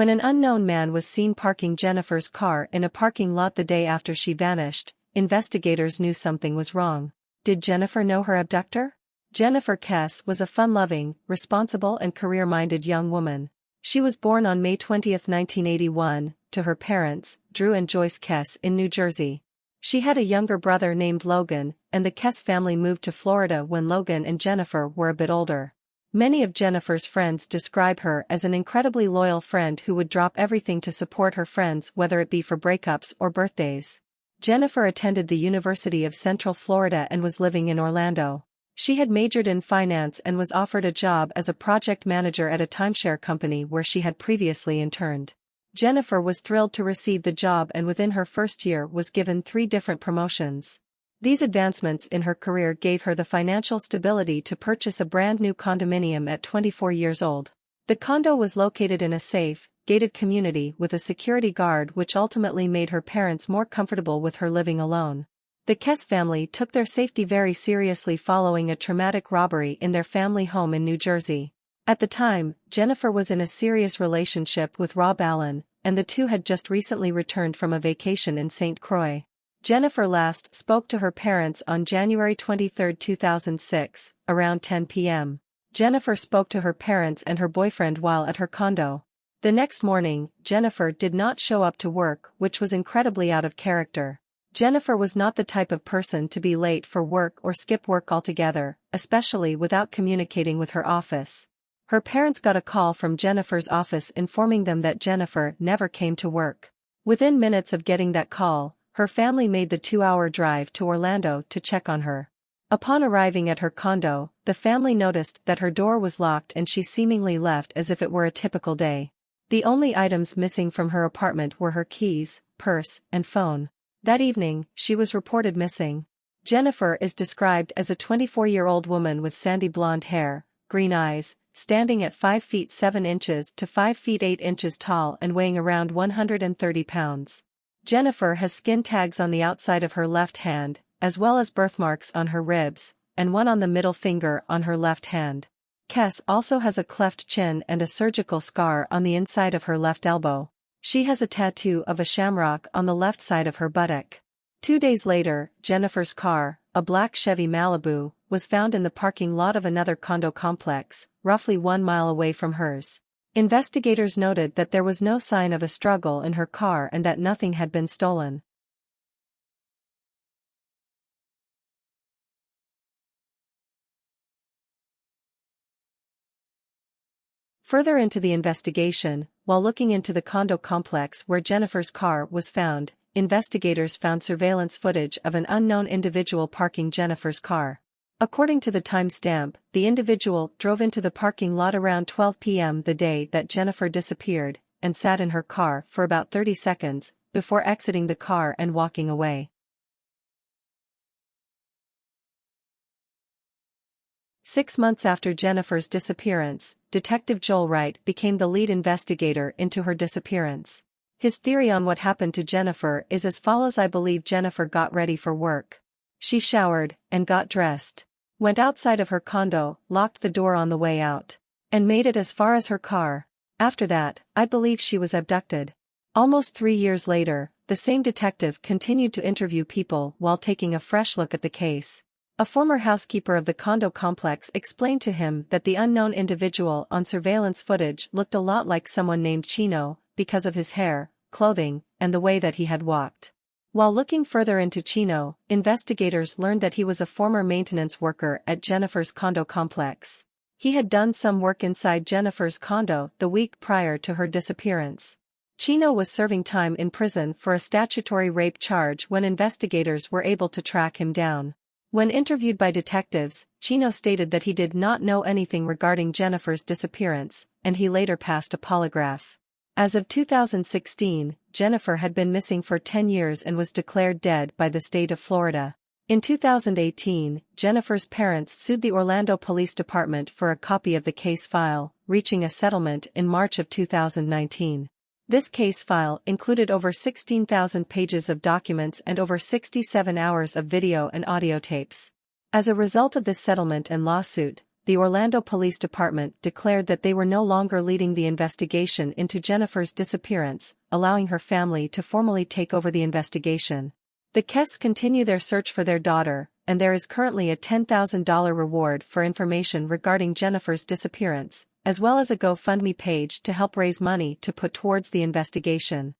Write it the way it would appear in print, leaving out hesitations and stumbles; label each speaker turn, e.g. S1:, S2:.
S1: When an unknown man was seen parking Jennifer's car in a parking lot the day after she vanished, investigators knew something was wrong. Did Jennifer know her abductor? Jennifer Kesse was a fun-loving, responsible and career-minded young woman. She was born on May 20, 1981, to her parents, Drew and Joyce Kesse in New Jersey. She had a younger brother named Logan, and the Kesse family moved to Florida when Logan and Jennifer were a bit older. Many of Jennifer's friends describe her as an incredibly loyal friend who would drop everything to support her friends, whether it be for breakups or birthdays. Jennifer attended the University of Central Florida and was living in Orlando. She had majored in finance and was offered a job as a project manager at a timeshare company where she had previously interned. Jennifer was thrilled to receive the job and within her first year was given 3 different promotions. These advancements in her career gave her the financial stability to purchase a brand new condominium at 24 years old. The condo was located in a safe, gated community with a security guard, which ultimately made her parents more comfortable with her living alone. The Kesse family took their safety very seriously following a traumatic robbery in their family home in New Jersey. At the time, Jennifer was in a serious relationship with Rob Allen, and the two had just recently returned from a vacation in St. Croix. Jennifer last spoke to her parents on January 23, 2006, around 10 p.m. Jennifer spoke to her parents and her boyfriend while at her condo. The next morning, Jennifer did not show up to work, which was incredibly out of character. Jennifer was not the type of person to be late for work or skip work altogether, especially without communicating with her office. Her parents got a call from Jennifer's office informing them that Jennifer never came to work. Within minutes of getting that call, her family made the 2-hour drive to Orlando to check on her. Upon arriving at her condo, the family noticed that her door was locked and she seemingly left as if it were a typical day. The only items missing from her apartment were her keys, purse, and phone. That evening, she was reported missing. Jennifer is described as a 24-year-old woman with sandy blonde hair, green eyes, standing at 5 feet 7 inches to 5 feet 8 inches tall and weighing around 130 pounds. Jennifer has skin tags on the outside of her left hand, as well as birthmarks on her ribs, and one on the middle finger on her left hand. Kesse also has a cleft chin and a surgical scar on the inside of her left elbow. She has a tattoo of a shamrock on the left side of her buttock. 2 days later, Jennifer's car, a black Chevy Malibu, was found in the parking lot of another condo complex, roughly 1 mile away from hers. Investigators noted that there was no sign of a struggle in her car and that nothing had been stolen. Further into the investigation, while looking into the condo complex where Jennifer's car was found, investigators found surveillance footage of an unknown individual parking Jennifer's car. According to the timestamp, the individual drove into the parking lot around 12 p.m. the day that Jennifer disappeared, and sat in her car for about 30 seconds, before exiting the car and walking away. 6 months after Jennifer's disappearance, Detective Joel Wright became the lead investigator into her disappearance. His theory on what happened to Jennifer is as follows: I believe Jennifer got ready for work. She showered, and got dressed, went outside of her condo, locked the door on the way out, and made it as far as her car. After that, I believe she was abducted. Almost 3 years later, the same detective continued to interview people while taking a fresh look at the case. A former housekeeper of the condo complex explained to him that the unknown individual on surveillance footage looked a lot like someone named Chino, because of his hair, clothing, and the way that he had walked. While looking further into Chino, investigators learned that he was a former maintenance worker at Jennifer's condo complex. He had done some work inside Jennifer's condo the week prior to her disappearance. Chino was serving time in prison for a statutory rape charge when investigators were able to track him down. When interviewed by detectives, Chino stated that he did not know anything regarding Jennifer's disappearance, and he later passed a polygraph. As of 2016, Jennifer had been missing for 10 years and was declared dead by the state of Florida. In 2018, Jennifer's parents sued the Orlando Police Department for a copy of the case file, reaching a settlement in March of 2019. This case file included over 16,000 pages of documents and over 67 hours of video and audio tapes. As a result of this settlement and lawsuit, the Orlando Police Department declared that they were no longer leading the investigation into Jennifer's disappearance, allowing her family to formally take over the investigation. The Kesse continue their search for their daughter, and there is currently a $10,000 reward for information regarding Jennifer's disappearance, as well as a GoFundMe page to help raise money to put towards the investigation.